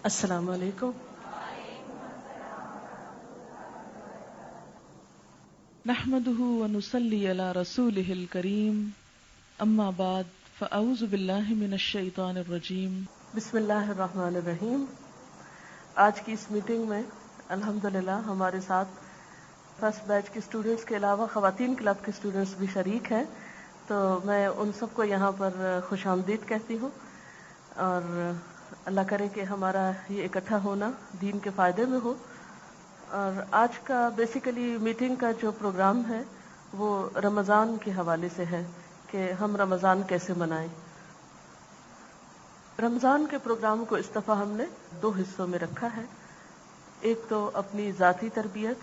السلام علیکم. نحمده ونصلي على رسوله الكريم. اما بعد فاعوذ بالله من الشیطان الرجیم. بسم اللہ الرحمن الرحیم. آج کی اس میٹنگ میں الحمدللہ ہمارے ساتھ فرسٹ بیچ کے اسٹوڈنٹس کے علاوہ خواتین کلب کے اسٹوڈنٹس بھی شریک ہیں، تو میں ان سب کو یہاں پر خوش آمدید کہتی ہوں، اور اللہ کرے کہ ہمارا یہ اکٹھا ہونا دین کے فائدے میں ہو. اور آج کا بیسیکلی میٹنگ کا جو پروگرام ہے وہ رمضان کے حوالے سے ہے کہ ہم رمضان کیسے منائیں. رمضان کے پروگرام کو اس دفعہ ہم نے 2 حصوں میں رکھا ہے. ایک تو اپنی ذاتی تربیت،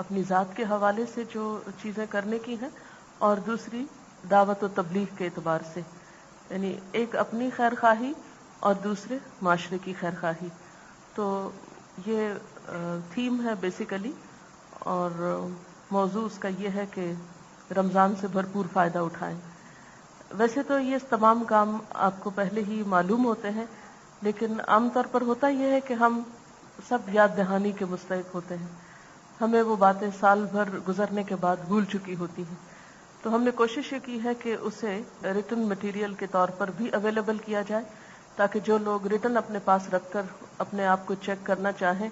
اپنی ذات کے حوالے سے جو چیزیں کرنے کی ہیں، اور دوسری دعوت و تبلیغ کے اعتبار سے، یعنی ایک اپنی خیر خواہی اور دوسرے معاشرے کی خیر خواہی. تو یہ تھیم ہے بیسیکلی، اور موضوع اس کا یہ ہے کہ رمضان سے بھرپور فائدہ اٹھائیں. ویسے تو یہ تمام کام آپ کو پہلے ہی معلوم ہوتے ہیں، لیکن عام طور پر ہوتا یہ ہے کہ ہم سب یاد دہانی کے مستحق ہوتے ہیں. ہمیں وہ باتیں سال بھر گزرنے کے بعد بھول چکی ہوتی ہیں. تو ہم نے کوشش یہ کی ہے کہ اسے ریٹن مٹیریل کے طور پر بھی اویلیبل کیا جائے، تاکہ جو لوگ ریٹن اپنے پاس رکھ کر اپنے آپ کو چیک کرنا چاہیں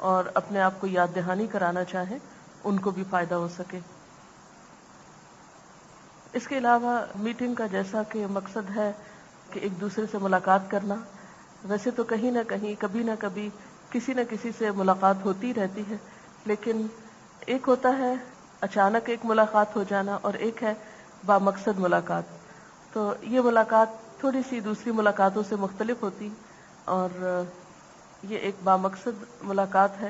اور اپنے آپ کو یاد دہانی کرانا چاہیں، ان کو بھی فائدہ ہو سکے. اس کے علاوہ میٹنگ کا جیسا کہ مقصد ہے کہ ایک دوسرے سے ملاقات کرنا، ویسے تو کہیں نہ کہیں کبھی نہ کبھی کسی نہ کسی سے ملاقات ہوتی رہتی ہے، لیکن ایک ہوتا ہے اچانک ایک ملاقات ہو جانا، اور ایک ہے بامقصد ملاقات. تو یہ ملاقات تھوڑی سی دوسری ملاقاتوں سے مختلف ہوتی، اور یہ ایک بامقصد ملاقات ہے.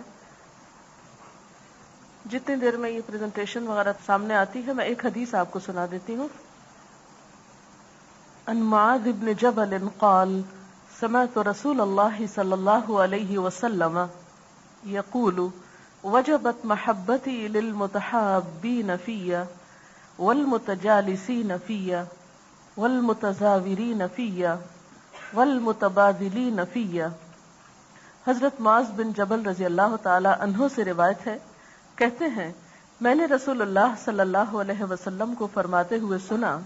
جتنی دیر میں یہ پریزنٹیشن وغیرہ سامنے آتی ہے، میں ایک حدیث آپ کو سنا دیتی ہوں. عن معاذ بن جبل قال سمعت رسول اللہ صلی اللہ علیہ وسلم یقول وجبت محبتی للمتحابین فی والمتجالسین فی والمتزاورین فی والمتبادلین فی. حضرت معاذ بن جبل رضی اللہ تعالی عنہ سے روایت ہے، کہتے ہیں میں نے رسول اللہ صلی اللہ علیہ وسلم کو فرماتے ہوئے سنا،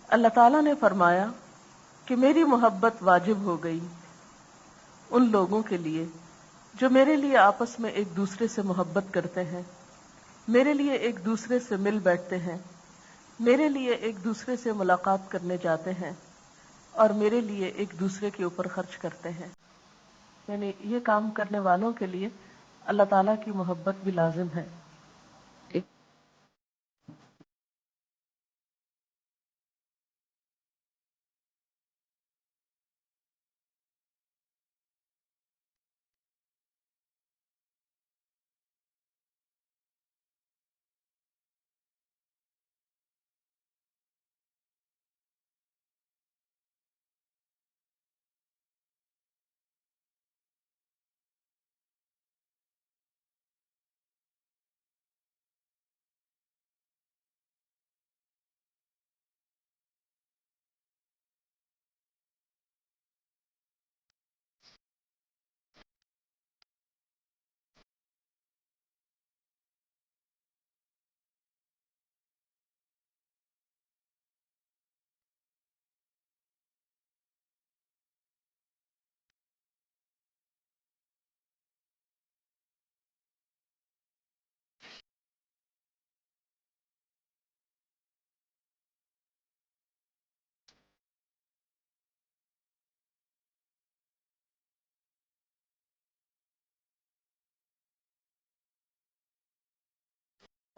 اللہ تعالیٰ نے فرمایا کہ میری محبت واجب ہو گئی ان لوگوں کے لیے جو میرے لیے آپس میں ایک دوسرے سے محبت کرتے ہیں، میرے لیے ایک دوسرے سے مل بیٹھتے ہیں، میرے لیے ایک دوسرے سے ملاقات کرنے جاتے ہیں، اور میرے لیے ایک دوسرے کے اوپر خرچ کرتے ہیں. یعنی یہ کام کرنے والوں کے لیے اللہ تعالیٰ کی محبت بھی لازم ہے.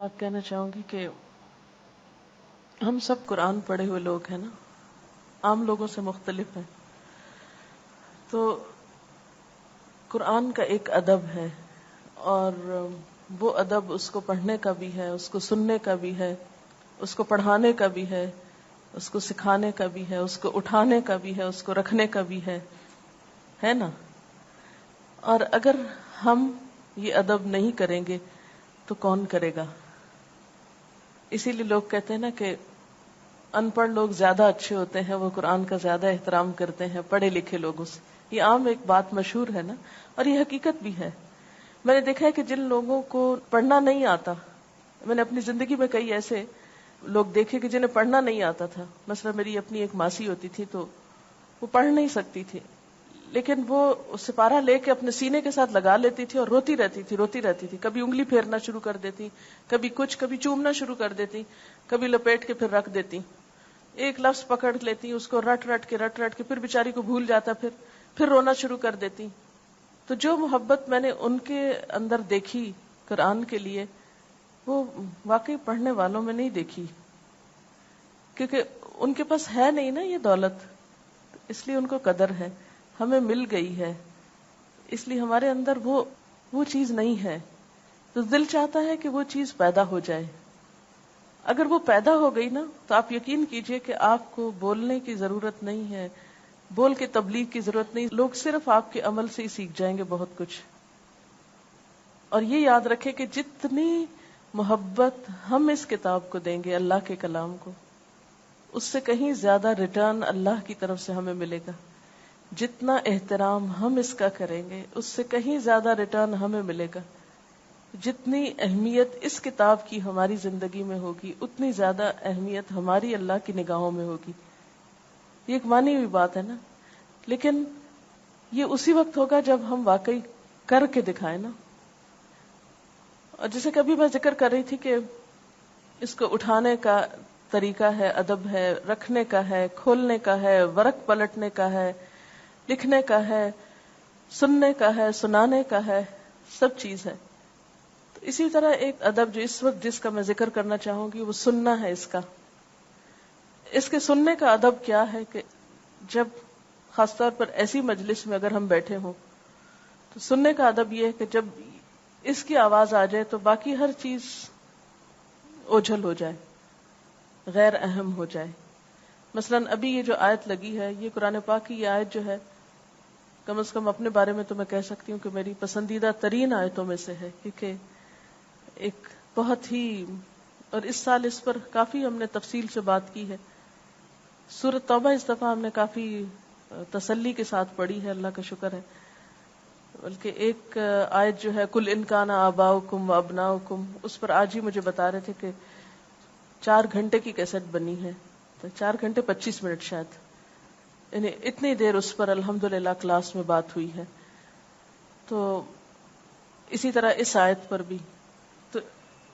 بات کہنا چاہوں گی کہ ہم سب قرآن پڑھے ہوئے لوگ ہیں نا، عام لوگوں سے مختلف ہیں. تو قرآن کا ایک ادب ہے، اور وہ ادب اس کو پڑھنے کا بھی ہے، اس کو سننے کا بھی ہے، اس کو پڑھانے کا بھی ہے، اس کو سکھانے کا بھی ہے، اس کو اٹھانے کا بھی ہے، اس کو رکھنے کا بھی ہے نا. اور اگر ہم یہ ادب نہیں کریں گے تو کون کرے گا؟ اسی لیے لوگ کہتے ہیں نا کہ ان پڑھ لوگ زیادہ اچھے ہوتے ہیں، وہ قرآن کا زیادہ احترام کرتے ہیں پڑھے لکھے لوگوں سے. یہ عام ایک بات مشہور ہے نا، اور یہ حقیقت بھی ہے. میں نے دیکھا ہے کہ جن لوگوں کو پڑھنا نہیں آتا، میں نے اپنی زندگی میں کئی ایسے لوگ دیکھے کہ جنہیں پڑھنا نہیں آتا تھا. مثلا میری اپنی ایک ماسی ہوتی تھی تو وہ پڑھ نہیں سکتی تھی، لیکن وہ سپارہ لے کے اپنے سینے کے ساتھ لگا لیتی تھی اور روتی رہتی تھی. کبھی انگلی پھیرنا شروع کر دیتی، کبھی چومنا شروع کر دیتی، کبھی لپیٹ کے پھر رکھ دیتی. ایک لفظ پکڑ لیتی، اس کو رٹ رٹ کے پھر بیچاری کو بھول جاتا، پھر رونا شروع کر دیتی. تو جو محبت میں نے ان کے اندر دیکھی قرآن کے لیے، وہ واقعی پڑھنے والوں میں نہیں دیکھی، کیونکہ ان کے پاس ہے نہیں نا یہ دولت، اس لیے ان کو قدر ہے. ہمیں مل گئی ہے، اس لیے ہمارے اندر وہ چیز نہیں ہے. تو دل چاہتا ہے کہ وہ چیز پیدا ہو جائے. اگر وہ پیدا ہو گئی نا تو آپ یقین کیجئے کہ آپ کو بولنے کی ضرورت نہیں ہے، بول کے تبلیغ کی ضرورت نہیں. لوگ صرف آپ کے عمل سے ہی سیکھ جائیں گے بہت کچھ. اور یہ یاد رکھے کہ جتنی محبت ہم اس کتاب کو دیں گے، اللہ کے کلام کو، اس سے کہیں زیادہ ریٹرن اللہ کی طرف سے ہمیں ملے گا. جتنا احترام ہم اس کا کریں گے، اس سے کہیں زیادہ ریٹرن ہمیں ملے گا. جتنی اہمیت اس کتاب کی ہماری زندگی میں ہوگی، اتنی زیادہ اہمیت ہماری اللہ کی نگاہوں میں ہوگی. یہ ایک مانی ہوئی بات ہے نا، لیکن یہ اسی وقت ہوگا جب ہم واقعی کر کے دکھائیں نا. اور جیسے کبھی میں ذکر کر رہی تھی کہ اس کو اٹھانے کا طریقہ ہے، ادب ہے، رکھنے کا ہے، کھولنے کا ہے، ورق پلٹنے کا ہے، لکھنے کا ہے، سننے کا ہے، سنانے کا ہے، سب چیز ہے. تو اسی طرح ایک ادب جو اس وقت جس کا میں ذکر کرنا چاہوں گی وہ سننا ہے. اس کے سننے کا ادب کیا ہے کہ جب خاص طور پر ایسی مجلس میں اگر ہم بیٹھے ہوں تو سننے کا ادب یہ ہے کہ جب اس کی آواز آ جائے تو باقی ہر چیز اوجھل ہو جائے، غیر اہم ہو جائے. مثلا ابھی یہ جو آیت لگی ہے، یہ قرآن پاک کی یہ آیت جو ہے، کم از کم اپنے بارے میں تو میں کہہ سکتی ہوں کہ میری پسندیدہ ترین آیتوں میں سے ہے، کیونکہ ایک بہت ہی، اور اس سال اس پر کافی ہم نے تفصیل سے بات کی ہے. سورۃ توبہ اس دفعہ ہم نے کافی تسلی کے ساتھ پڑھی ہے، اللہ کا شکر ہے. بلکہ ایک آیت جو ہے کل ان کان آباؤکم و ابناؤکم، اس پر آج ہی مجھے بتا رہے تھے کہ 4 گھنٹے کی کیسٹ بنی ہے، 4 گھنٹے 25 منٹ شاید، یعنی اتنی دیر اس پر الحمدللہ کلاس میں بات ہوئی ہے. تو اسی طرح اس آیت پر بھی، تو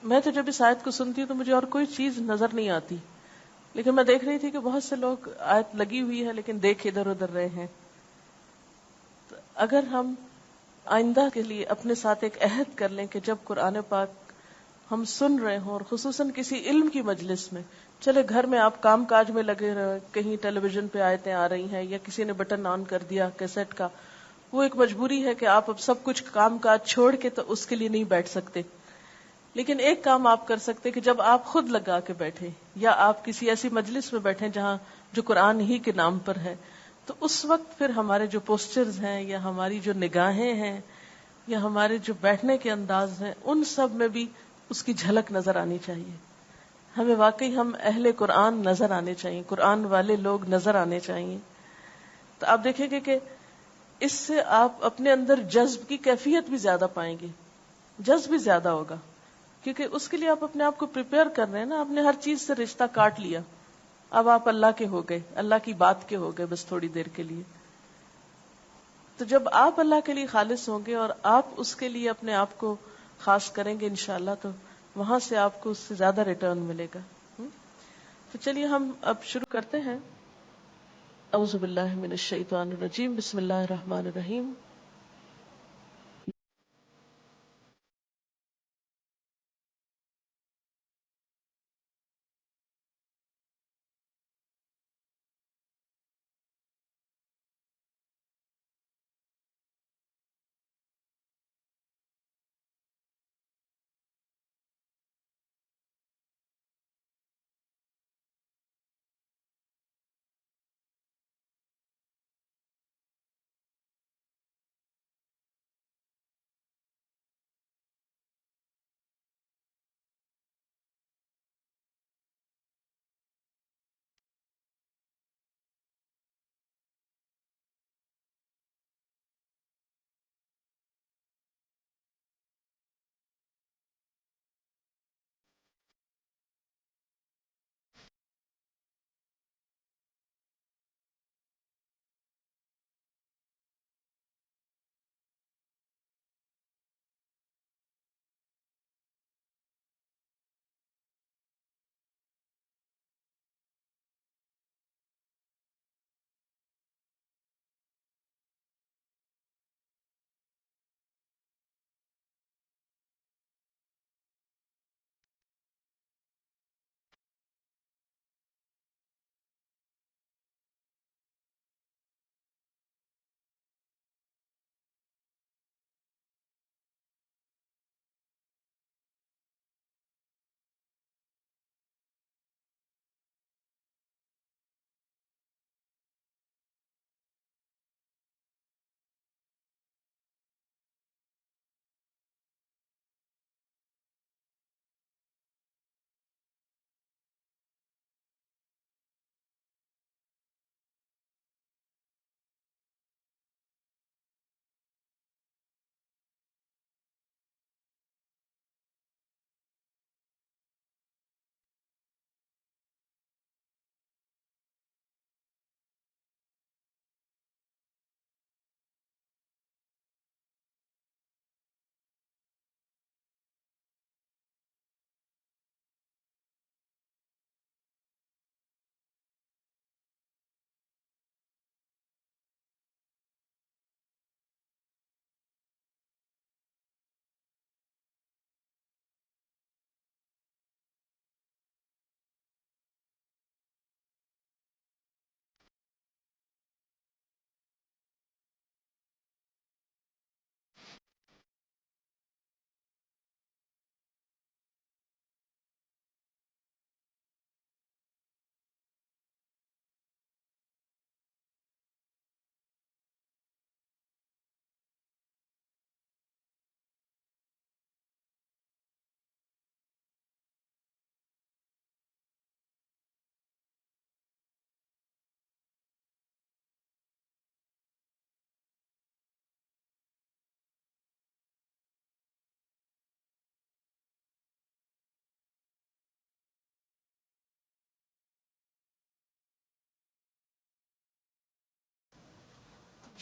میں تو جب اس آیت کو سنتی ہوں تو مجھے اور کوئی چیز نظر نہیں آتی، لیکن میں دیکھ رہی تھی کہ بہت سے لوگ آیت لگی ہوئی ہے لیکن دیکھ ادھر ادھر رہے ہیں. تو اگر ہم آئندہ کے لیے اپنے ساتھ ایک عہد کر لیں کہ جب قرآن پاک ہم سن رہے ہوں، اور خصوصاً کسی علم کی مجلس میں، چلے گھر میں آپ کام کاج میں لگے رہے، کہیں ٹیلی ویژن پہ آیتیں آ رہی ہیں یا کسی نے بٹن آن کر دیا کیسٹ کا، وہ ایک مجبوری ہے کہ آپ اب سب کچھ کام کاج چھوڑ کے تو اس کے لیے نہیں بیٹھ سکتے. لیکن ایک کام آپ کر سکتے کہ جب آپ خود لگا کے بیٹھے یا آپ کسی ایسی مجلس میں بیٹھے جہاں جو قرآن ہی کے نام پر ہے، تو اس وقت پھر ہمارے جو پوسچرز ہیں یا ہماری جو نگاہیں ہیں یا ہمارے جو بیٹھنے کے انداز ہیں، ان سب میں بھی اس کی جھلک نظر آنی چاہیے. ہمیں واقعی ہم اہل قرآن نظر آنے چاہیے، قرآن والے لوگ نظر آنے چاہیے. تو آپ دیکھیں گے کہ اس سے آپ اپنے اندر جذب کی کیفیت بھی زیادہ پائیں گے، جذب بھی زیادہ ہوگا، کیونکہ اس کے لیے آپ اپنے آپ کو پریپیئر کر رہے ہیں نا. آپ نے ہر چیز سے رشتہ کاٹ لیا، اب آپ اللہ کے ہو گئے، اللہ کی بات کے ہو گئے بس تھوڑی دیر کے لیے. تو جب آپ اللہ کے لیے خالص ہوں گے اور آپ اس کے لیے اپنے آپ کو خاص کریں گے انشاءاللہ، تو وہاں سے آپ کو اس سے زیادہ ریٹرن ملے گا. تو چلیے ہم اب شروع کرتے ہیں. اعوذ باللہ من الشیطان الرجیم، بسم اللہ الرحمن الرحیم.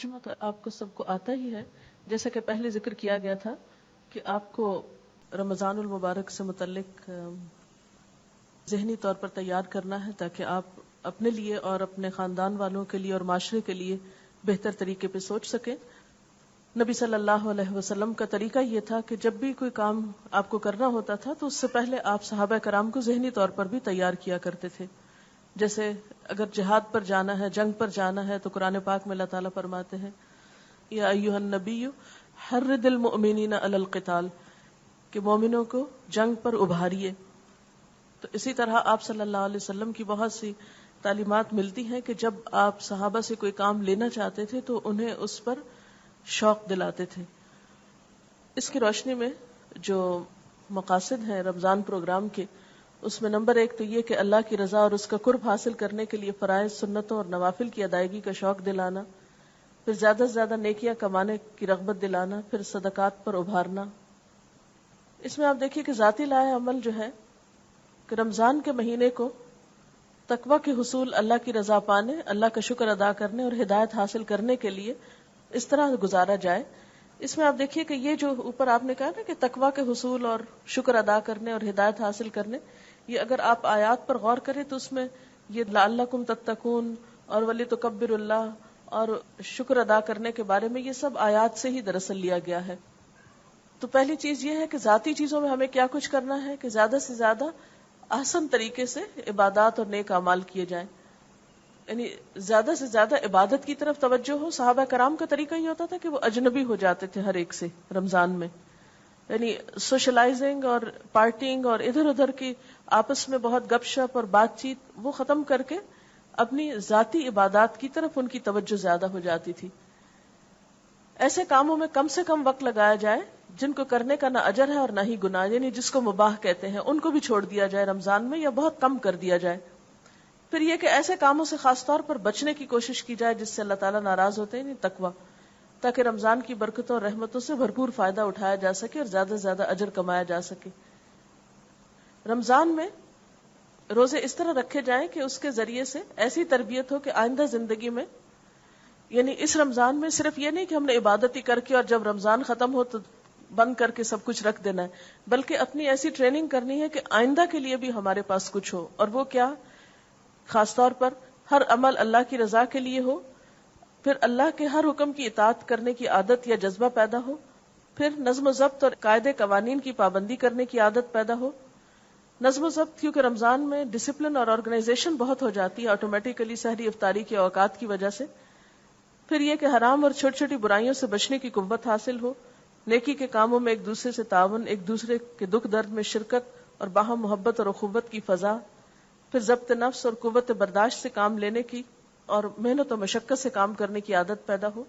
ترجمہ تو آپ کو سب کو آتا ہی ہے، جیسا کہ پہلے ذکر کیا گیا تھا کہ آپ کو رمضان المبارک سے متعلق ذہنی طور پر تیار کرنا ہے تاکہ آپ اپنے لیے اور اپنے خاندان والوں کے لیے اور معاشرے کے لیے بہتر طریقے پہ سوچ سکیں. نبی صلی اللہ علیہ وسلم کا طریقہ یہ تھا کہ جب بھی کوئی کام آپ کو کرنا ہوتا تھا تو اس سے پہلے آپ صحابہ کرام کو ذہنی طور پر بھی تیار کیا کرتے تھے. جیسے اگر جہاد پر جانا ہے، جنگ پر جانا ہے، تو قرآن پاک میں اللہ تعالیٰ فرماتے ہیں یا ایھا النبی حرض المؤمنین علی القتال، کہ مومنوں کو جنگ پر ابھاریے. تو اسی طرح آپ صلی اللہ علیہ وسلم کی بہت سی تعلیمات ملتی ہیں کہ جب آپ صحابہ سے کوئی کام لینا چاہتے تھے تو انہیں اس پر شوق دلاتے تھے. اس کی روشنی میں جو مقاصد ہیں رمضان پروگرام کے، اس میں نمبر 1 تو یہ کہ اللہ کی رضا اور اس کا قرب حاصل کرنے کے لیے فرائض، سنتوں اور نوافل کی ادائیگی کا شوق دلانا، پھر زیادہ سے زیادہ نیکیاں کمانے کی رغبت دلانا، پھر صدقات پر ابھارنا. اس میں آپ دیکھیے کہ ذاتی لائحہ عمل جو ہے کہ رمضان کے مہینے کو تقوی کے حصول، اللہ کی رضا پانے، اللہ کا شکر ادا کرنے اور ہدایت حاصل کرنے کے لیے اس طرح گزارا جائے. اس میں آپ دیکھیے کہ یہ جو اوپر آپ نے کہا نا کہ تقوی کے حصول اور شکر ادا کرنے اور ہدایت حاصل کرنے، یہ اگر آپ آیات پر غور کریں تو اس میں یہ لعلکم تتقون اور ولتکبر اللہ اور شکر ادا کرنے کے بارے میں یہ سب آیات سے ہی دراصل لیا گیا ہے. تو پہلی چیز یہ ہے کہ ذاتی چیزوں میں ہمیں کیا کچھ کرنا ہے کہ زیادہ سے زیادہ احسن طریقے سے عبادات اور نیک اعمال کیے جائیں، یعنی زیادہ سے زیادہ عبادت کی طرف توجہ ہو. صحابہ کرام کا طریقہ یہ ہوتا تھا کہ وہ اجنبی ہو جاتے تھے ہر ایک سے رمضان میں، یعنی سوشلائزنگ اور پارٹینگ اور ادھر ادھر کی آپس میں بہت گپ شپ اور بات چیت وہ ختم کر کے اپنی ذاتی عبادات کی طرف ان کی توجہ زیادہ ہو جاتی تھی. ایسے کاموں میں کم سے کم وقت لگایا جائے جن کو کرنے کا نہ اجر ہے اور نہ ہی گناہ، یعنی جس کو مباح کہتے ہیں ان کو بھی چھوڑ دیا جائے رمضان میں یا بہت کم کر دیا جائے. پھر یہ کہ ایسے کاموں سے خاص طور پر بچنے کی کوشش کی جائے جس سے اللہ تعالیٰ ناراض ہوتے ہیں، تقوی، تاکہ رمضان کی برکتوں اور رحمتوں سے بھرپور فائدہ اٹھایا جا سکے اور زیادہ سے زیادہ اجر کمایا جا سکے. رمضان میں روزے اس طرح رکھے جائیں کہ اس کے ذریعے سے ایسی تربیت ہو کہ آئندہ زندگی میں، یعنی اس رمضان میں صرف یہ نہیں کہ ہم نے عبادت ہی کر کے اور جب رمضان ختم ہو تو بند کر کے سب کچھ رکھ دینا ہے، بلکہ اپنی ایسی ٹریننگ کرنی ہے کہ آئندہ کے لیے بھی ہمارے پاس کچھ ہو. اور وہ کیا؟ خاص طور پر ہر عمل اللہ کی رضا کے لیے ہو، پھر اللہ کے ہر حکم کی اطاعت کرنے کی عادت یا جذبہ پیدا ہو، پھر نظم و ضبط اور قاعدے قوانین کی پابندی کرنے کی عادت پیدا ہو. نظم و ضبط کیونکہ رمضان میں ڈسپلن اور آرگنائزیشن بہت ہو جاتی ہے آٹومیٹیکلی سحری افطاری کے اوقات کی وجہ سے. پھر یہ کہ حرام اور چھوٹی چھوٹی برائیوں سے بچنے کی قوت حاصل ہو، نیکی کے کاموں میں ایک دوسرے سے تعاون، ایک دوسرے کے دکھ درد میں شرکت اور باہم محبت اور اخوت کی فضا. پھر ضبط نفس اور قوت برداشت سے کام لینے کی اور محنت و مشقت سے کام کرنے کی عادت پیدا ہو.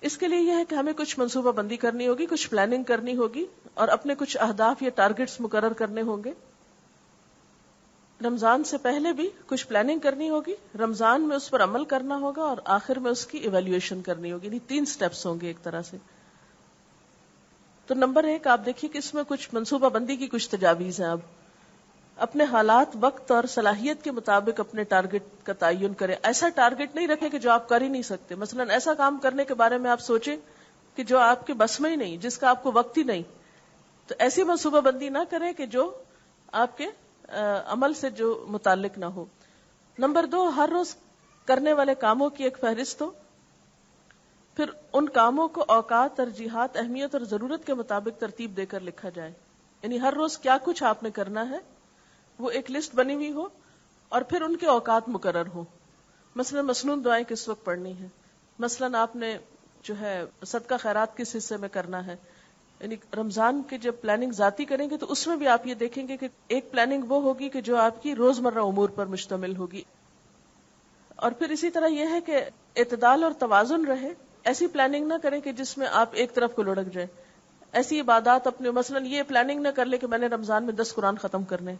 اس کے لیے یہ ہے کہ ہمیں کچھ منصوبہ بندی کرنی ہوگی، کچھ پلاننگ کرنی ہوگی اور اپنے کچھ اہداف یا ٹارگٹس مقرر کرنے ہوں گے. رمضان سے پہلے بھی کچھ پلاننگ کرنی ہوگی، رمضان میں اس پر عمل کرنا ہوگا اور آخر میں اس کی ایویلیویشن کرنی ہوگی. یعنی 3 سٹیپس ہوں گے ایک طرح سے. تو نمبر 1 آپ دیکھیے کہ اس میں کچھ منصوبہ بندی کی کچھ تجاویز ہیں. اب اپنے حالات، وقت اور صلاحیت کے مطابق اپنے ٹارگٹ کا تعین کریں. ایسا ٹارگٹ نہیں رکھیں کہ جو آپ کر ہی نہیں سکتے. مثلا ایسا کام کرنے کے بارے میں آپ سوچیں کہ جو آپ کے بس میں ہی نہیں، جس کا آپ کو وقت ہی نہیں، تو ایسی منصوبہ بندی نہ کریں کہ جو آپ کے عمل سے جو متعلق نہ ہو. نمبر 2 ہر روز کرنے والے کاموں کی ایک فہرست ہو، پھر ان کاموں کو اوقات، ترجیحات، اہمیت اور ضرورت کے مطابق ترتیب دے کر لکھا جائے. یعنی ہر روز کیا کچھ آپ نے کرنا ہے وہ ایک لسٹ بنی ہوئی ہو اور پھر ان کے اوقات مقرر ہو. مثلا مسنون دعائیں کس وقت پڑھنی ہے، مثلا آپ نے جو ہے صدقہ خیرات کس حصے میں کرنا ہے. یعنی رمضان کی جب پلاننگ ذاتی کریں گے تو اس میں بھی آپ یہ دیکھیں گے کہ ایک پلاننگ وہ ہوگی کہ جو آپ کی روزمرہ امور پر مشتمل ہوگی. اور پھر اسی طرح یہ ہے کہ اعتدال اور توازن رہے. ایسی پلاننگ نہ کریں کہ جس میں آپ ایک طرف کو لڑک جائیں. ایسی عبادات اپنے، مثلا یہ پلاننگ نہ کر لے کہ میں نے رمضان میں 10 قرآن ختم کرنے،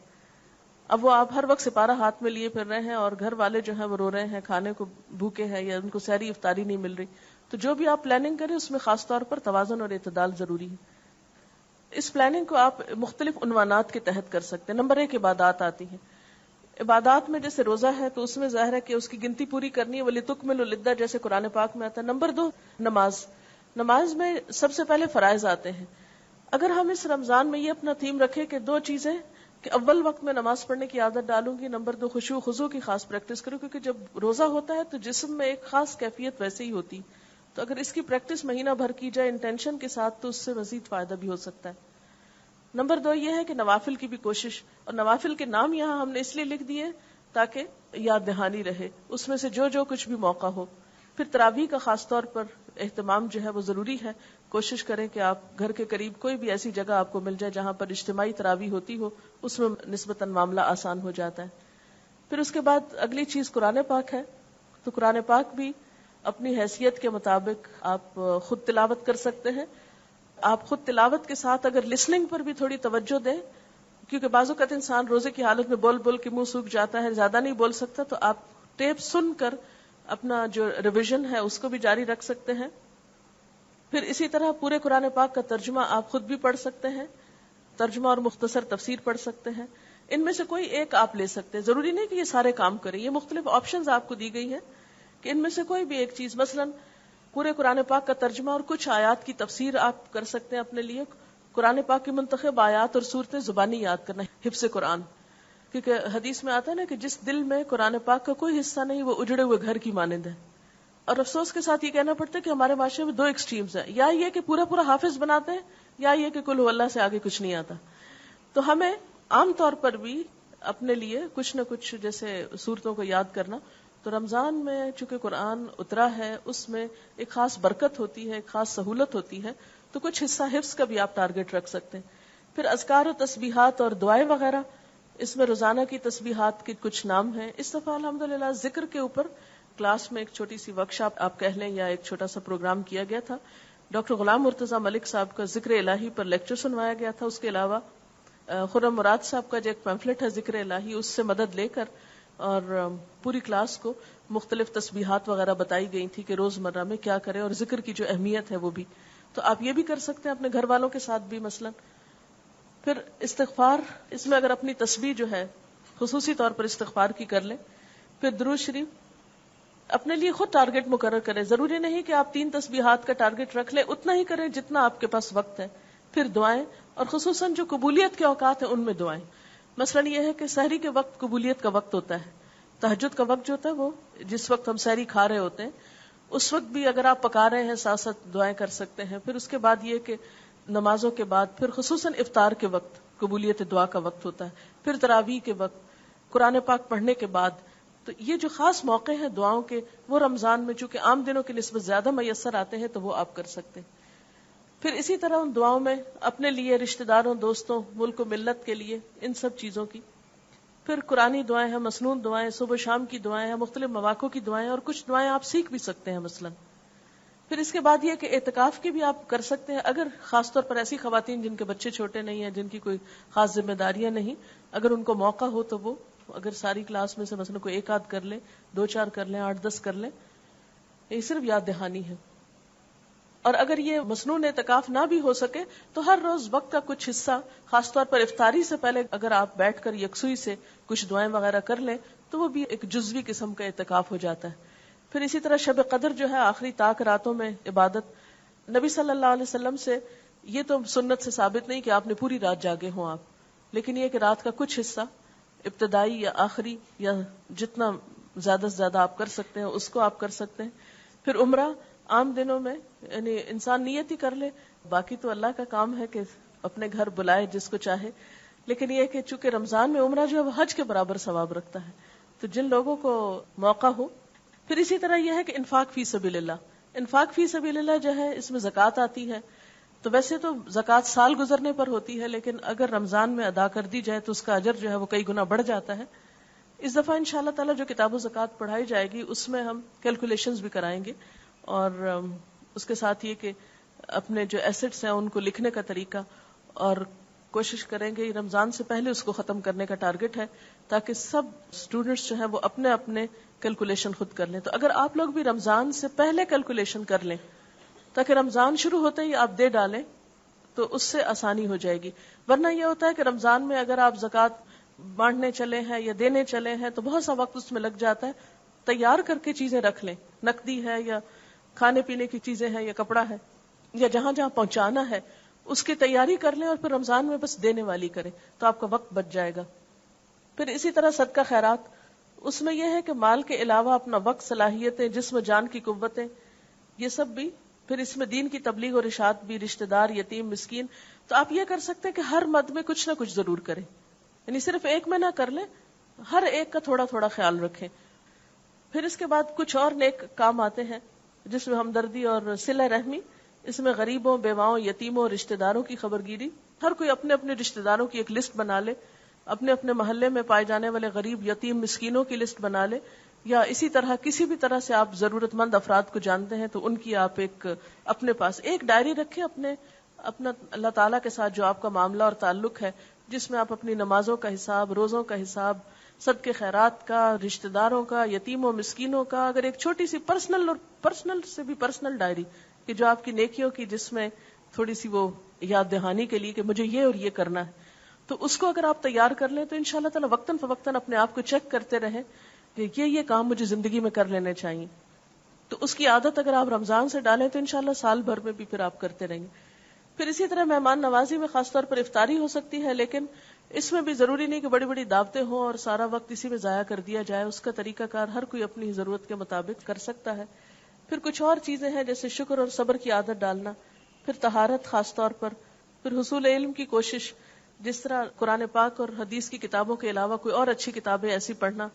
اب وہ آپ ہر وقت سپارہ ہاتھ میں لیے پھر رہے ہیں اور گھر والے جو ہیں وہ رو رہے ہیں، کھانے کو بھوکے ہیں یا ان کو سحری افطاری نہیں مل رہی. تو جو بھی آپ پلاننگ کریں اس میں خاص طور پر توازن اور اعتدال ضروری ہے. اس پلاننگ کو آپ مختلف عنوانات کے تحت کر سکتے ہیں. نمبر 1 عبادات آتی ہیں. عبادات میں جیسے روزہ ہے تو اس میں ظاہر ہے کہ اس کی گنتی پوری کرنی ہے، وَلِتُكْمِلُوا الْعِدَّةَ جیسے قرآن پاک میں آتا ہے. نمبر 2 نماز میں سب سے پہلے فرائض آتے ہیں. اگر ہم اس رمضان میں یہ اپنا تھیم رکھے کہ 2 چیزیں کہ اول وقت میں نماز پڑھنے کی عادت ڈالوں گی، نمبر 2 خشوع خضوع کی خاص پریکٹس کروں، کیونکہ جب روزہ ہوتا ہے تو جسم میں ایک خاص کیفیت ویسے ہی ہوتی، تو اگر اس کی پریکٹس مہینہ بھر کی جائے انٹینشن کے ساتھ تو اس سے مزید فائدہ بھی ہو سکتا ہے. نمبر 2 یہ ہے کہ نوافل کی بھی کوشش، اور نوافل کے نام یہاں ہم نے اس لیے لکھ دیے تاکہ یاد دہانی رہے، اس میں سے جو کچھ بھی موقع ہو. پھر تراویح کا خاص طور پر اہتمام جو ہے وہ ضروری ہے. کوشش کریں کہ آپ گھر کے قریب کوئی بھی ایسی جگہ آپ کو مل جائے جہاں پر اجتماعی تراویح ہوتی ہو، اس میں نسبتاً معاملہ آسان ہو جاتا ہے. پھر اس کے بعد اگلی چیز قرآن پاک ہے، تو قرآن پاک بھی اپنی حیثیت کے مطابق آپ خود تلاوت کر سکتے ہیں. آپ خود تلاوت کے ساتھ اگر لسننگ پر بھی تھوڑی توجہ دیں، کیونکہ بعض اوقات انسان روزے کی حالت میں بول بول کے منہ سوکھ جاتا ہے، زیادہ نہیں بول سکتا، تو آپ ٹیپ سن کر اپنا جو ریویژن ہے اس کو بھی جاری رکھ سکتے ہیں. پھر اسی طرح پورے قرآن پاک کا ترجمہ آپ خود بھی پڑھ سکتے ہیں، ترجمہ اور مختصر تفسیر پڑھ سکتے ہیں. ان میں سے کوئی ایک آپ لے سکتے ہیں، ضروری نہیں کہ یہ سارے کام کریں، یہ مختلف آپشنز آپ کو دی گئی ہیں کہ ان میں سے کوئی بھی ایک چیز، مثلا پورے قرآن پاک کا ترجمہ اور کچھ آیات کی تفسیر آپ کر سکتے ہیں اپنے لیے. قرآن پاک کی منتخب آیات اور صورتیں زبانی یاد کرنا، حفظ قرآن، کیونکہ حدیث میں آتا ہے نا کہ جس دل میں قرآن پاک کا کوئی حصہ نہیں وہ اجڑے ہوئے گھر کی مانند ہے. اور افسوس کے ساتھ یہ کہنا پڑتا ہے کہ ہمارے معاشرے میں 2 ایکسٹریمز ہیں، یا یہ کہ پورا حافظ بناتے ہیں، یا یہ کہ قل هو اللہ سے آگے کچھ نہیں آتا. تو ہمیں عام طور پر بھی اپنے لیے کچھ نہ کچھ جیسے صورتوں کو یاد کرنا. تو رمضان میں چونکہ قرآن اترا ہے اس میں ایک خاص برکت ہوتی ہے، ایک خاص سہولت ہوتی ہے، تو کچھ حصہ حفظ کا بھی آپ ٹارگٹ رکھ سکتے ہیں. پھر اذکار و تسبیحات اور دعائیں وغیرہ، اس میں روزانہ کی تسبیحات کے کچھ نام ہیں. اس دفعہ الحمدللہ ذکر کے اوپر کلاس میں ایک چھوٹی سی ورکشاپ آپ کہہ لیں یا ایک چھوٹا سا پروگرام کیا گیا تھا. ڈاکٹر غلام مرتضی ملک صاحب کا ذکر الہی پر لیکچر سنوایا گیا تھا. اس کے علاوہ خرم مراد صاحب کا جو ایک پیمفلٹ ہے ذکر الہی، اس سے مدد لے کر اور پوری کلاس کو مختلف تسبیحات وغیرہ بتائی گئی تھی کہ روزمرہ میں کیا کریں، اور ذکر کی جو اہمیت ہے وہ بھی. تو آپ یہ بھی کر سکتے ہیں اپنے گھر والوں کے ساتھ بھی مثلا. پھر استغفار، اس میں اگر اپنی تسبیح جو ہے خصوصی طور پر استغفار کی کر لیں. پھر درود شریف اپنے لیے خود ٹارگٹ مقرر کریں، ضروری نہیں کہ آپ 3 تسبیحات کا ٹارگٹ رکھ لیں، اتنا ہی کریں جتنا آپ کے پاس وقت ہے. پھر دعائیں، اور خصوصاً جو قبولیت کے اوقات ہیں ان میں دعائیں. مثلا یہ ہے کہ سحری کے وقت قبولیت کا وقت ہوتا ہے، تہجد کا وقت جو ہوتا ہے وہ جس وقت ہم سحری کھا رہے ہوتے ہیں اس وقت بھی اگر آپ پکا رہے ہیں ساتھ ساتھ دعائیں کر سکتے ہیں. پھر اس کے بعد یہ کہ نمازوں کے بعد پھر خصوصاً افطار کے وقت قبولیت دعا کا وقت ہوتا ہے. پھر تراویح کے وقت، قرآن پاک پڑھنے کے بعد. تو یہ جو خاص موقع ہیں دعاؤں کے، وہ رمضان میں چونکہ عام دنوں کی نسبت زیادہ میسر آتے ہیں تو وہ آپ کر سکتے ہیں. پھر اسی طرح ان دعاؤں میں اپنے لیے، رشتہ داروں، دوستوں، ملک و ملت کے لیے، ان سب چیزوں کی. پھر قرآنی دعائیں ہیں، مسنون دعائیں، صبح شام کی دعائیں ہیں، مختلف مواقع کی دعائیں، اور کچھ دعائیں آپ سیکھ بھی سکتے ہیں مثلا. پھر اس کے بعد یہ کہ اعتکاف کی بھی آپ کر سکتے ہیں، اگر خاص طور پر ایسی خواتین جن کے بچے چھوٹے نہیں ہیں، جن کی کوئی خاص ذمہ داریاں نہیں، اگر ان کو موقع ہو تو وہ اگر ساری کلاس میں سے مثلا کوئی 1 آدھ کر لیں، 2-4 کر لیں، 8-10 کر لیں. یہ صرف یاد دہانی ہے. اور اگر یہ مسنون اعتکاف نہ بھی ہو سکے تو ہر روز وقت کا کچھ حصہ، خاص طور پر افطاری سے پہلے اگر آپ بیٹھ کر یکسوئی سے کچھ دعائیں وغیرہ کر لیں تو وہ بھی ایک جزوی قسم کا اعتکاف ہو جاتا ہے. پھر اسی طرح شب قدر جو ہے آخری طاق راتوں میں عبادت. نبی صلی اللہ علیہ وسلم سے یہ تو سنت سے ثابت نہیں کہ آپ نے پوری رات جاگے ہوں آپ، لیکن یہ کہ رات کا کچھ حصہ ابتدائی یا آخری یا جتنا زیادہ سے زیادہ آپ کر سکتے ہیں اس کو آپ کر سکتے ہیں. پھر عمرہ عام دنوں میں یعنی انسان نیت ہی کر لے، باقی تو اللہ کا کام ہے کہ اپنے گھر بلائے جس کو چاہے، لیکن یہ کہ چونکہ رمضان میں عمرہ جو ہے وہ حج کے برابر ثواب رکھتا ہے، تو جن لوگوں کو موقع ہو. پھر اسی طرح یہ ہے کہ انفاق فی سبیل اللہ. انفاق فی سبیل اللہ جو ہے اس میں زکوٰۃ آتی ہے. تو ویسے تو زکوٰۃ سال گزرنے پر ہوتی ہے، لیکن اگر رمضان میں ادا کر دی جائے تو اس کا اجر جو ہے وہ کئی گنا بڑھ جاتا ہے. اس دفعہ انشاءاللہ تعالی جو کتاب و زکوٰۃ پڑھائی جائے گی اس میں ہم کیلکولیشنز بھی کرائیں گے، اور اس کے ساتھ یہ کہ اپنے جو ایسٹس ہیں ان کو لکھنے کا طریقہ، اور کوشش کریں گے رمضان سے پہلے اس کو ختم کرنے کا ٹارگٹ ہے تاکہ سب اسٹوڈنٹس جو ہیں وہ اپنے اپنے کیلکولیشن خود کر لیں. تو اگر آپ لوگ بھی رمضان سے پہلے کیلکولیشن کر لیں تاکہ رمضان شروع ہوتے ہی آپ دے ڈالیں تو اس سے آسانی ہو جائے گی. ورنہ یہ ہوتا ہے کہ رمضان میں اگر آپ زکوٰۃ بانٹنے چلے ہیں یا دینے چلے ہیں تو بہت سا وقت اس میں لگ جاتا ہے. تیار کر کے چیزیں رکھ لیں، نقدی ہے یا کھانے پینے کی چیزیں ہیں یا کپڑا ہے یا جہاں جہاں پہنچانا ہے اس کی تیاری کر لیں اور پھر رمضان میں بس دینے والی کریں تو آپ کا وقت بچ جائے گا. پھر اسی طرح صدقہ خیرات، اس میں یہ ہے کہ مال کے علاوہ اپنا وقت، صلاحیتیں، جسم و جان کی قوتیں، یہ سب بھی. پھر اس میں دین کی تبلیغ اور اشاعت بھی، رشتہ دار، یتیم، مسکین. تو آپ یہ کر سکتے ہیں کہ ہر مد میں کچھ نہ کچھ ضرور کریں، یعنی صرف ایک میں نہ کر لیں، ہر ایک کا تھوڑا تھوڑا خیال رکھیں. پھر اس کے بعد کچھ اور نیک کام آتے ہیں جس میں ہمدردی اور صلہ رحمی، اس میں غریبوں، بیواؤں، یتیموں، رشتہ داروں کی خبرگیری. ہر کوئی اپنے اپنے رشتہ داروں کی ایک لسٹ بنا لے، اپنے اپنے محلے میں پائے جانے والے غریب، یتیم، مسکینوں کی لسٹ بنا لے، یا اسی طرح کسی بھی طرح سے آپ ضرورت مند افراد کو جانتے ہیں تو ان کی آپ ایک اپنے پاس ایک ڈائری رکھیں اپنا اللہ تعالیٰ کے ساتھ جو آپ کا معاملہ اور تعلق ہے، جس میں آپ اپنی نمازوں کا حساب، روزوں کا حساب، صدقے خیرات کا، رشتہ داروں کا، یتیموں مسکینوں کا، اگر ایک چھوٹی سی پرسنل سے بھی پرسنل ڈائری کہ جو آپ کی نیکیوں کی، جس میں تھوڑی سی وہ یاد دہانی کے لیے کہ مجھے یہ اور یہ کرنا ہے، تو اس کو اگر آپ تیار کر لیں تو انشاءاللہ تعالی وقتاً فوقتاً اپنے آپ کو چیک کرتے رہیں کہ یہ کام مجھے زندگی میں کر لینے چاہیے. تو اس کی عادت اگر آپ رمضان سے ڈالیں تو انشاءاللہ سال بھر میں بھی پھر آپ کرتے رہیں گے. پھر اسی طرح مہمان نوازی میں خاص طور پر افطاری ہو سکتی ہے، لیکن اس میں بھی ضروری نہیں کہ بڑی بڑی دعوتیں ہوں اور سارا وقت اسی میں ضائع کر دیا جائے. اس کا طریقہ کار ہر کوئی اپنی ضرورت کے مطابق کر سکتا ہے. پھر کچھ اور چیزیں ہیں جیسے شکر اور صبر کی عادت ڈالنا، پھر طہارت خاص طور پر، پھر حصول علم کی کوشش، جس طرح قرآن پاک اور حدیث کی کتابوں کے علاوہ کوئی اور اچھی کتابیں ایسی پڑھنا.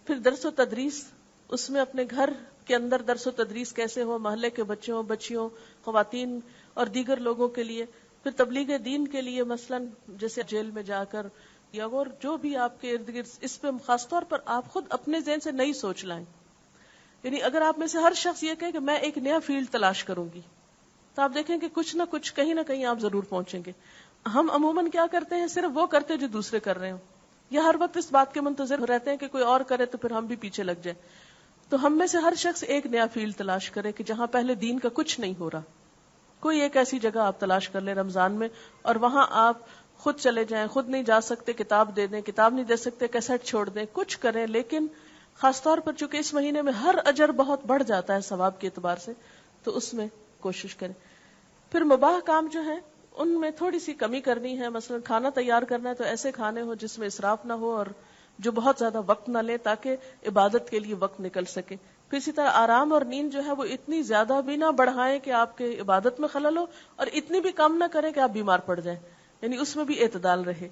پھر درس و تدریس، اس میں اپنے گھر کے اندر درس و تدریس کیسے ہو، محلے کے بچوں، بچیوں، خواتین اور دیگر لوگوں کے لیے. پھر تبلیغ دین کے لیے مثلا جیسے جیل میں جا کر یا وہ جو بھی آپ کے ارد گرد، اس پہ خاص طور پر آپ خود اپنے ذہن سے نئی سوچ لائیں. یعنی اگر آپ میں سے ہر شخص یہ کہے کہ میں ایک نیا فیلڈ تلاش کروں گی تو آپ دیکھیں کہ کچھ نہ کچھ کہیں نہ کہیں آپ ضرور پہنچیں گے. ہم عموماً کیا کرتے ہیں، صرف وہ کرتے جو دوسرے کر رہے ہوں، یا ہر وقت اس بات کے منتظر رہتے ہیں کہ کوئی اور کرے تو پھر ہم بھی پیچھے لگ جائیں. تو ہم میں سے ہر شخص ایک نیا فیلڈ تلاش کرے کہ جہاں پہلے دین کا کچھ نہیں ہو رہا. کوئی ایک ایسی جگہ آپ تلاش کر لیں رمضان میں اور وہاں آپ خود چلے جائیں. خود نہیں جا سکتے کتاب دے دیں، کتاب نہیں دے سکتے کیسٹ چھوڑ دیں، کچھ کریں. لیکن خاص طور پر چونکہ اس مہینے میں ہر اجر بہت بڑھ جاتا ہے ثواب کے اعتبار سے، تو اس میں کوشش کریں. پھر مباح کام جو ہیں ان میں تھوڑی سی کمی کرنی ہے. مثلا کھانا تیار کرنا ہے تو ایسے کھانے ہو جس میں اسراف نہ ہو اور جو بہت زیادہ وقت نہ لے تاکہ عبادت کے لیے وقت نکل سکے. پھر اسی طرح آرام اور نیند جو ہے وہ اتنی زیادہ بھی نہ بڑھائیں کہ آپ کے عبادت میں خلل ہو اور اتنی بھی کم نہ کریں کہ آپ بیمار پڑ جائیں. یعنی اس میں بھی اعتدال رہے.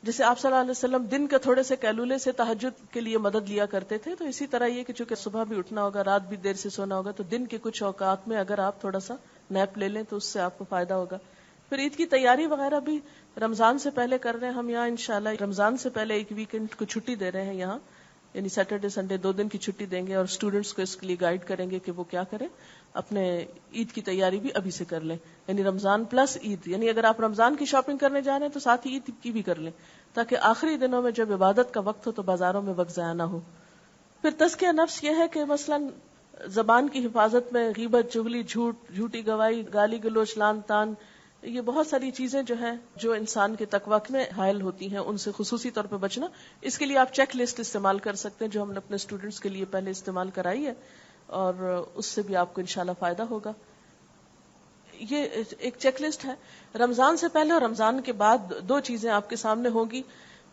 جیسے آپ صلی اللہ علیہ وسلم دن کے تھوڑے سے کیلولے سے تہجد کے لیے مدد لیا کرتے تھے، تو اسی طرح یہ کہ چونکہ صبح بھی اٹھنا ہوگا، رات بھی دیر سے سونا ہوگا، تو دن کے کچھ اوقات میں اگر آپ تھوڑا سا نیپ لے لیں تو اس سے آپ کو فائدہ ہوگا. پھر عید کی تیاری وغیرہ بھی رمضان سے پہلے کر رہے ہیں. ہم یہاں انشاءاللہ رمضان سے پہلے ایک ویکنڈ کو چھٹی دے رہے ہیں یہاں، یعنی سیٹرڈے سنڈے 2 دن کی چھٹی دیں گے اور اسٹوڈینٹس کو اس کے لیے گائیڈ کریں گے کہ وہ کیا کریں، اپنے عید کی تیاری بھی ابھی سے کر لیں. یعنی رمضان پلس عید، یعنی اگر آپ رمضان کی شاپنگ کرنے جا رہے ہیں تو ساتھ ہی عید کی بھی کر لیں تاکہ آخری دنوں میں جب عبادت کا وقت ہو تو بازاروں میں وقت ضائع نہ ہو. پھر تزکیہ نفس یہ ہے کہ مثلا زبان کی حفاظت میں غیبت، چغلی، جھوٹی گواہی، گالی گلوچ، لعن طعن، یہ بہت ساری چیزیں جو ہیں جو انسان کے تقویٰ میں حائل ہوتی ہیں، ان سے خصوصی طور پہ بچنا. اس کے لیے آپ چیک لسٹ استعمال کر سکتے ہیں جو ہم نے اپنے اسٹوڈنٹس کے لیے پہلے استعمال کرائی ہے، اور اس سے بھی آپ کو انشاءاللہ فائدہ ہوگا. یہ ایک چیک لسٹ ہے. رمضان سے پہلے اور رمضان کے بعد 2 چیزیں آپ کے سامنے ہوں گی.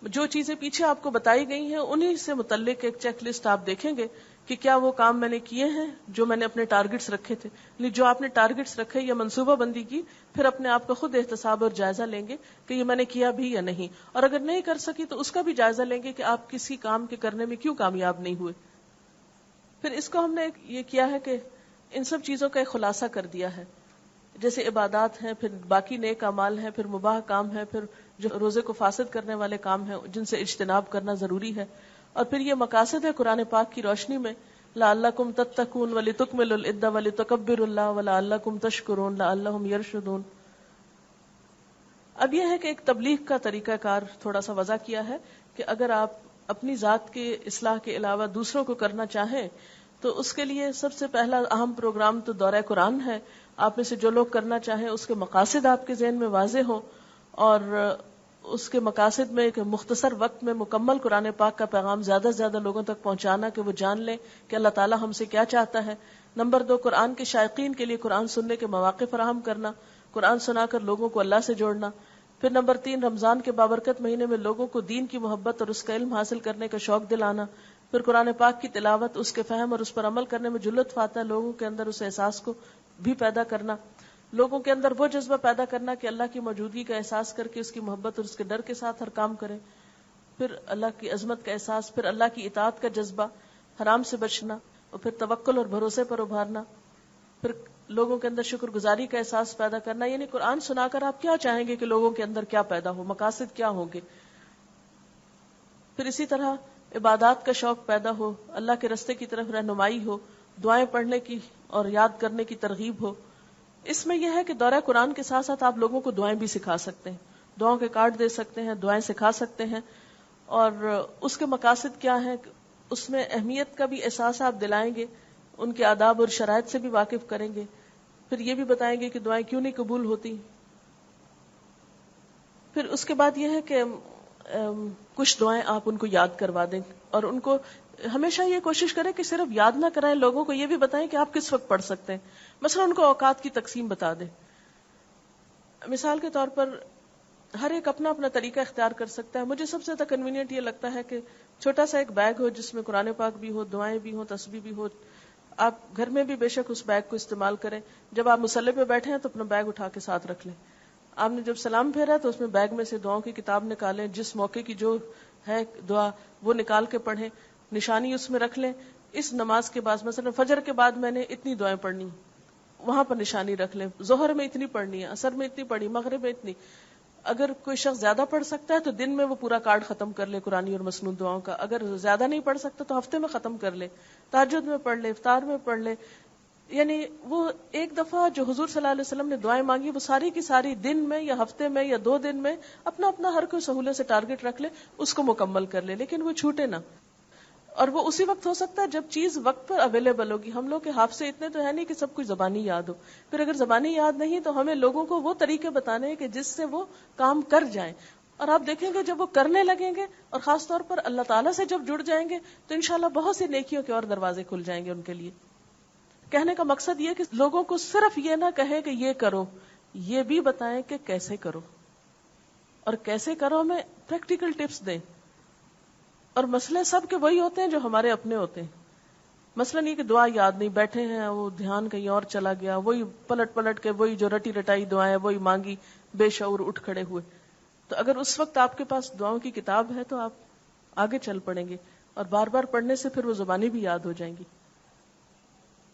جو چیزیں پیچھے آپ کو بتائی گئی ہیں انہی سے متعلق ایک چیک لسٹ آپ دیکھیں گے کہ کیا وہ کام میں نے کیے ہیں جو میں نے اپنے ٹارگٹس رکھے تھے. جو آپ نے ٹارگٹس رکھے یا منصوبہ بندی کی، پھر اپنے آپ کا خود احتساب اور جائزہ لیں گے کہ یہ میں نے کیا بھی یا نہیں، اور اگر نہیں کر سکی تو اس کا بھی جائزہ لیں گے کہ آپ کسی کام کے کرنے میں کیوں کامیاب نہیں ہوئے. پھر اس کو ہم نے یہ کیا ہے کہ ان سب چیزوں کا ایک خلاصہ کر دیا ہے، جیسے عبادات ہیں، پھر باقی نیک اعمال ہیں، پھر مباح کام ہے، پھر جو روزے کو فاسد کرنے والے کام ہیں جن سے اجتناب کرنا ضروری ہے، اور پھر یہ مقاصد ہے قرآن پاک کی روشنی میں لعلکم تتقون ولتکملوا العدۃ ولتکبروا اللہ ولعلکم تشکرون لعلہم یرشدون. اب یہ ہے کہ ایک تبلیغ کا طریقہ کار تھوڑا سا وضع کیا ہے کہ اگر آپ اپنی ذات کے اصلاح کے علاوہ دوسروں کو کرنا چاہیں تو اس کے لیے سب سے پہلا اہم پروگرام تو دورہ قرآن ہے. آپ میں سے جو لوگ کرنا چاہیں اس کے مقاصد آپ کے ذہن میں واضح ہوں اور اس کے مقاصد میں ایک مختصر وقت میں مکمل قرآن پاک کا پیغام زیادہ سے زیادہ لوگوں تک پہنچانا کہ وہ جان لیں کہ اللہ تعالیٰ ہم سے کیا چاہتا ہے. نمبر 2، قرآن کے شائقین کے لیے قرآن سننے کے مواقع فراہم کرنا، قرآن سنا کر لوگوں کو اللہ سے جوڑنا. پھر نمبر 3، رمضان کے بابرکت مہینے میں لوگوں کو دین کی محبت اور اس کا علم حاصل کرنے کا شوق دلانا. پھر قرآن پاک کی تلاوت، اس کے فہم اور اس پر عمل کرنے میں جو لطف آتا ہے لوگوں کے اندر اس احساس کو بھی پیدا کرنا. لوگوں کے اندر وہ جذبہ پیدا کرنا کہ اللہ کی موجودگی کا احساس کر کے اس کی محبت اور اس کے ڈر کے ساتھ ہر کام کریں. پھر اللہ کی عظمت کا احساس، پھر اللہ کی اطاعت کا جذبہ، حرام سے بچنا، اور پھر توکل اور بھروسے پر ابھارنا. پھر لوگوں کے اندر شکر گزاری کا احساس پیدا کرنا. یعنی قرآن سنا کر آپ کیا چاہیں گے کہ لوگوں کے اندر کیا پیدا ہو، مقاصد کیا ہوں گے. پھر اسی طرح عبادات کا شوق پیدا ہو، اللہ کے رستے کی طرف رہنمائی ہو، دعائیں پڑھنے کی اور یاد کرنے کی ترغیب ہو. اس میں یہ ہے کہ دورہ قرآن کے ساتھ ساتھ آپ لوگوں کو دعائیں بھی سکھا سکتے ہیں، دعاؤں کے کارڈ دے سکتے ہیں، دعائیں سکھا سکتے ہیں. اور اس کے مقاصد کیا ہیں، اس میں اہمیت کا بھی احساس آپ دلائیں گے، ان کے آداب اور شرائط سے بھی واقف کریں گے. پھر یہ بھی بتائیں گے کہ دعائیں کیوں نہیں قبول ہوتی. پھر اس کے بعد یہ ہے کہ کچھ دعائیں آپ ان کو یاد کروا دیں، اور ان کو ہمیشہ یہ کوشش کریں کہ صرف یاد نہ کرائیں، لوگوں کو یہ بھی بتائیں کہ آپ کس وقت پڑھ سکتے ہیں. مثلا ان کو اوقات کی تقسیم بتا دیں. مثال کے طور پر ہر ایک اپنا اپنا طریقہ اختیار کر سکتا ہے. مجھے سب سے زیادہ کنوینئنٹ یہ لگتا ہے کہ چھوٹا سا ایک بیگ ہو جس میں قرآن پاک بھی ہو، دعائیں بھی ہوں، تسبیح بھی ہو. آپ گھر میں بھی بے شک اس بیگ کو استعمال کریں. جب آپ مصلی پہ بیٹھے ہیں تو اپنا بیگ اٹھا کے ساتھ رکھ لیں. آپ نے جب سلام پھیرا تو اس میں بیگ میں سے دعاؤں کی کتاب نکالیں، جس موقع کی جو ہے دعا وہ نکال کے پڑھیں، نشانی اس میں رکھ لیں. اس نماز کے بعد مثلا فجر کے بعد میں نے اتنی دعائیں پڑھنی، وہاں پر نشانی رکھ لیں. ظہر میں اتنی پڑھنی ہے، عصر میں اتنی پڑھنی، مغرب میں اتنی. اگر کوئی شخص زیادہ پڑھ سکتا ہے تو دن میں وہ پورا کارڈ ختم کر لے قرآنی اور مسنون دعاؤں کا. اگر زیادہ نہیں پڑھ سکتا تو ہفتے میں ختم کر لے، تہجد میں پڑھ لے، افطار میں پڑھ لے. یعنی وہ ایک دفعہ جو حضور صلی اللہ علیہ وسلم نے دعائیں مانگی وہ ساری کی ساری دن میں یا ہفتے میں یا 2 دن میں اپنا اپنا ہر کوئی سہولت سے ٹارگٹ رکھ لے، اس کو مکمل کر لے، لیکن وہ چھوٹے نہ. اور وہ اسی وقت ہو سکتا ہے جب چیز وقت پر اویلیبل ہوگی. ہم لوگ کے حافظے اتنے تو ہے نہیں کہ سب کچھ زبانی یاد ہو. پھر اگر زبانی یاد نہیں تو ہمیں لوگوں کو وہ طریقے بتانے ہیں کہ جس سے وہ کام کر جائیں. اور آپ دیکھیں گے جب وہ کرنے لگیں گے اور خاص طور پر اللہ تعالیٰ سے جب جڑ جائیں گے تو انشاءاللہ بہت سی نیکیوں کے اور دروازے کھل جائیں گے ان کے لیے. کہنے کا مقصد یہ کہ لوگوں کو صرف یہ نہ کہیں کہ یہ کرو، یہ بھی بتائیں کہ کیسے کرو، اور کیسے کرو میں پریکٹیکل ٹپس دیں. اور مسئلے سب کے وہی ہوتے ہیں جو ہمارے اپنے ہوتے ہیں. مثلا یہ کہ دعا یاد نہیں، بیٹھے ہیں وہ دھیان کہیں اور چلا گیا، وہی پلٹ پلٹ کے وہی جو رٹی رٹائی دعائیں وہی مانگی، بے شعور اٹھ کھڑے ہوئے. تو اگر اس وقت آپ کے پاس دعاؤں کی کتاب ہے تو آپ آگے چل پڑیں گے، اور بار بار پڑھنے سے پھر وہ زبانی بھی یاد ہو جائیں گی.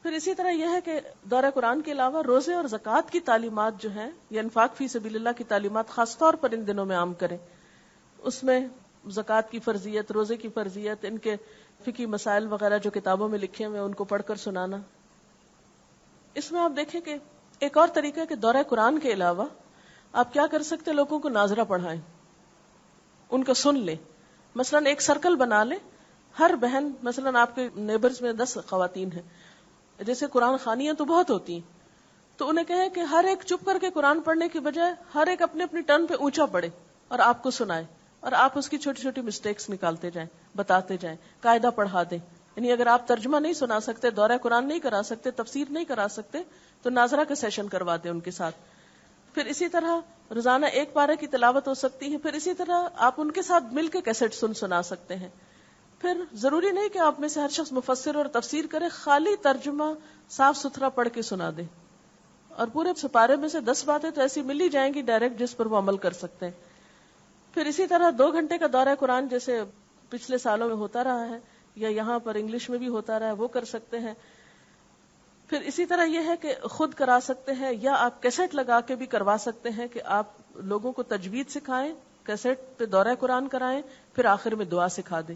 پھر اسی طرح یہ ہے کہ دورہ قرآن کے علاوہ روزے اور زکوٰۃ کی تعلیمات جو ہیں یا انفاق فی سبیل اللہ کی تعلیمات خاص طور پر ان دنوں میں عام کریں. اس میں زکوٰۃ کی فرضیت، روزے کی فرضیت، ان کے فقہی مسائل وغیرہ جو کتابوں میں لکھے ہوئے ان کو پڑھ کر سنانا. اس میں آپ دیکھیں کہ ایک اور طریقہ ہے کہ دورہ قرآن کے علاوہ آپ کیا کر سکتے، لوگوں کو ناظرہ پڑھائیں، ان کو سن لیں. مثلا ایک سرکل بنا لیں، ہر بہن، مثلا آپ کے نیبرز میں 10 خواتین ہیں، جیسے قرآن خوانیاں تو بہت ہوتی ہیں، تو انہیں کہیں کہ ہر ایک چپ کر کے قرآن پڑھنے کی بجائے ہر ایک اپنے اپنی ٹرن پہ اونچا پڑھے اور آپ کو سنائے، اور آپ اس کی چھوٹی چھوٹی مسٹیکس نکالتے جائیں، بتاتے جائیں، قاعدہ پڑھا دیں. یعنی اگر آپ ترجمہ نہیں سنا سکتے، دورہ قرآن نہیں کرا سکتے، تفسیر نہیں کرا سکتے، تو ناظرہ کا سیشن کروا دیں ان کے ساتھ. پھر اسی طرح روزانہ 1 پارے کی تلاوت ہو سکتی ہے. پھر اسی طرح آپ ان کے ساتھ مل کے کیسٹ سنا سکتے ہیں. پھر ضروری نہیں کہ آپ میں سے ہر شخص مفسر اور تفسیر کرے، خالی ترجمہ صاف ستھرا پڑھ کے سنا دیں. اور پورے سپارے میں سے 10 باتیں تو ایسی مل ہی جائیں گی ڈائریکٹ جس پر وہ عمل کر سکتے ہیں. پھر اسی طرح 2 گھنٹے کا دورہ قرآن جیسے پچھلے سالوں میں ہوتا رہا ہے یا یہاں پر انگلش میں بھی ہوتا رہا ہے، وہ کر سکتے ہیں. پھر اسی طرح یہ ہے کہ خود کرا سکتے ہیں یا آپ کیسٹ لگا کے بھی کروا سکتے ہیں کہ آپ لوگوں کو تجوید سکھائیں، کیسٹ پہ دورہ قرآن کرائیں، پھر آخر میں دعا سکھا دیں،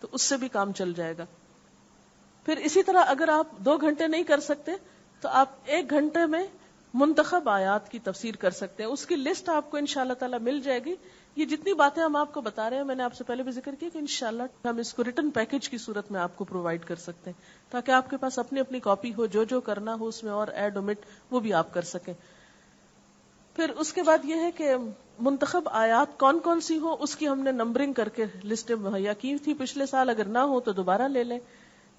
تو اس سے بھی کام چل جائے گا. پھر اسی طرح اگر آپ 2 گھنٹے نہیں کر سکتے تو آپ 1 گھنٹے میں منتخب آیات کی تفسیر کر سکتے ہیں. اس کی لسٹ آپ کو انشاءاللہ تعالی مل جائے گی. یہ جتنی باتیں ہم آپ کو بتا رہے ہیں، میں نے آپ سے پہلے بھی ذکر کیا کہ انشاءاللہ ہم اس کو ریٹن پیکج کی صورت میں آپ کو پرووائڈ کر سکتے ہیں تاکہ آپ کے پاس اپنی اپنی کاپی ہو، جو جو کرنا ہو اس میں اور ایڈ اومٹ وہ بھی آپ کر سکیں. پھر اس کے بعد یہ ہے کہ منتخب آیات کون کون سی ہو اس کی ہم نے نمبرنگ کر کے لسٹیں مہیا کی تھی پچھلے سال، اگر نہ ہو تو دوبارہ لے لیں.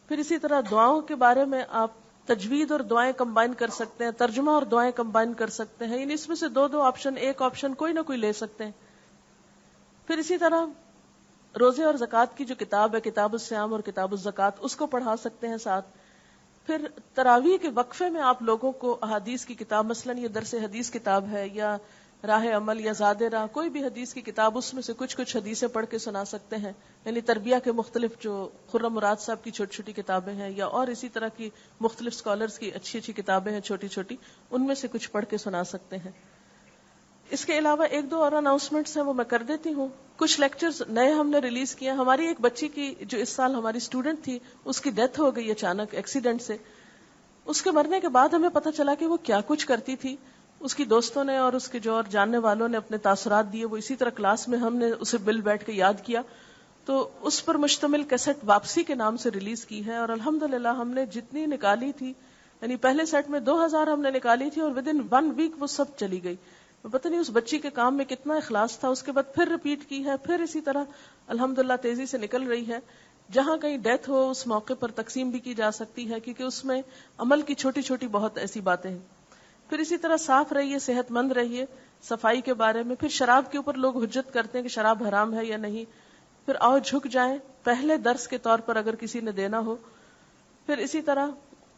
پھر اسی طرح دعاؤں کے بارے میں آپ تجوید اور دعائیں کمبائن کر سکتے ہیں، ترجمہ اور دعائیں کمبائن کر سکتے ہیں، یعنی اس میں سے دو آپشن، ایک آپشن کوئی نہ کوئی لے سکتے ہیں. پھر اسی طرح روزے اور زکوٰۃ کی جو کتاب ہے، کتاب الصیام اور کتاب الزکوٰۃ، اس کو پڑھا سکتے ہیں ساتھ. پھر تراویح کے وقفے میں آپ لوگوں کو احادیث کی کتاب، مثلاً یہ درس حدیث کتاب ہے یا راہ عمل یا زاد راہ، کوئی بھی حدیث کی کتاب، اس میں سے کچھ حدیثیں پڑھ کے سنا سکتے ہیں. یعنی تربیہ کے مختلف جو خرم مراد صاحب کی چھوٹی چھوٹی کتابیں ہیں یا اور اسی طرح کی مختلف اسکالرز کی اچھی اچھی کتابیں ہیں چھوٹی چھوٹی، ان میں سے کچھ پڑھ کے سنا سکتے ہیں. اس کے علاوہ ایک دو اور اناؤنسمنٹس ہیں، وہ میں کر دیتی ہوں. کچھ لیکچرز نئے ہم نے ریلیز کیے. ہماری ایک بچی کی جو اس سال ہماری اسٹوڈنٹ تھی، اس کی ڈیتھ ہو گئی اچانک ایکسیڈنٹ سے. اس کے مرنے کے بعد ہمیں پتہ چلا کہ وہ کیا کچھ کرتی تھی. اس کی دوستوں نے اور اس کے جو اور جاننے والوں نے اپنے تاثرات دیے. وہ اسی طرح کلاس میں ہم نے اسے بل بیٹھ کے یاد کیا، تو اس پر مشتمل کیسٹ واپسی کے نام سے ریلیز کی ہے. اور الحمدللہ ہم نے جتنی نکالی تھی، یعنی پہلے سیٹ میں 2000 ہم نے نکالی تھی اور ودن 1 ویک وہ سب چلی گئی. پتہ نہیں اس بچی کے کام میں کتنا اخلاص تھا. اس کے بعد پھر رپیٹ کی ہے، پھر اسی طرح الحمدللہ تیزی سے نکل رہی ہے. جہاں کہیں ڈیتھ ہو اس موقع پر تقسیم بھی کی جا سکتی ہے، کیونکہ اس میں عمل کی چھوٹی چھوٹی بہت ایسی باتیں ہیں. پھر اسی طرح صاف رہیے، صحت مند رہیے، صفائی کے بارے میں. پھر شراب کے اوپر لوگ حجت کرتے ہیں کہ شراب حرام ہے یا نہیں. پھر آؤ جھک جائیں، پہلے درس کے طور پر اگر کسی نے دینا ہو. پھر اسی طرح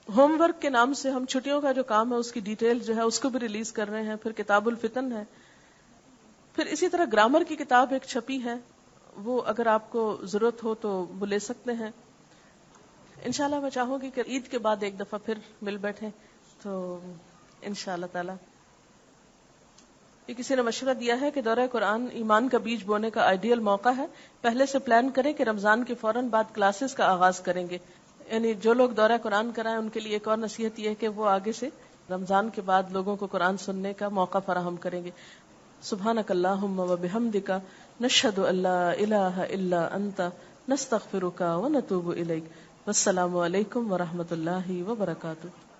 ہوم ورک کے نام سے ہم چھٹیوں کا جو کام ہے اس کی ڈیٹیل جو ہے اس کو بھی ریلیز کر رہے ہیں. پھر کتاب الفتن ہے. پھر اسی طرح گرامر کی کتاب ایک چھپی ہے، وہ اگر آپ کو ضرورت ہو تو وہ لے سکتے ہیں. انشاءاللہ میں چاہوں گی کہ عید کے بعد ایک دفعہ پھر مل بیٹھیں، تو انشاءاللہ تعالی. یہ کسی نے مشورہ دیا ہے کہ دورہ قرآن ایمان کا بیج بونے کا آئیڈیل موقع ہے. پہلے سے پلان کریں کہ رمضان کے فوراً بعد کلاسز کا آغاز کریں گے. یعنی جو لوگ دورہ قرآن کرائیں ان کے لیے ایک اور نصیحت یہ ہے کہ وہ آگے سے رمضان کے بعد لوگوں کو قرآن سننے کا موقع فراہم کریں گے. سبحانک اللہم و بحمدک، نشہد ان لا الہ الا انت، نستغفرک و نتوب الیک. والسلام علیکم ورحمۃ اللہ وبرکاتہ.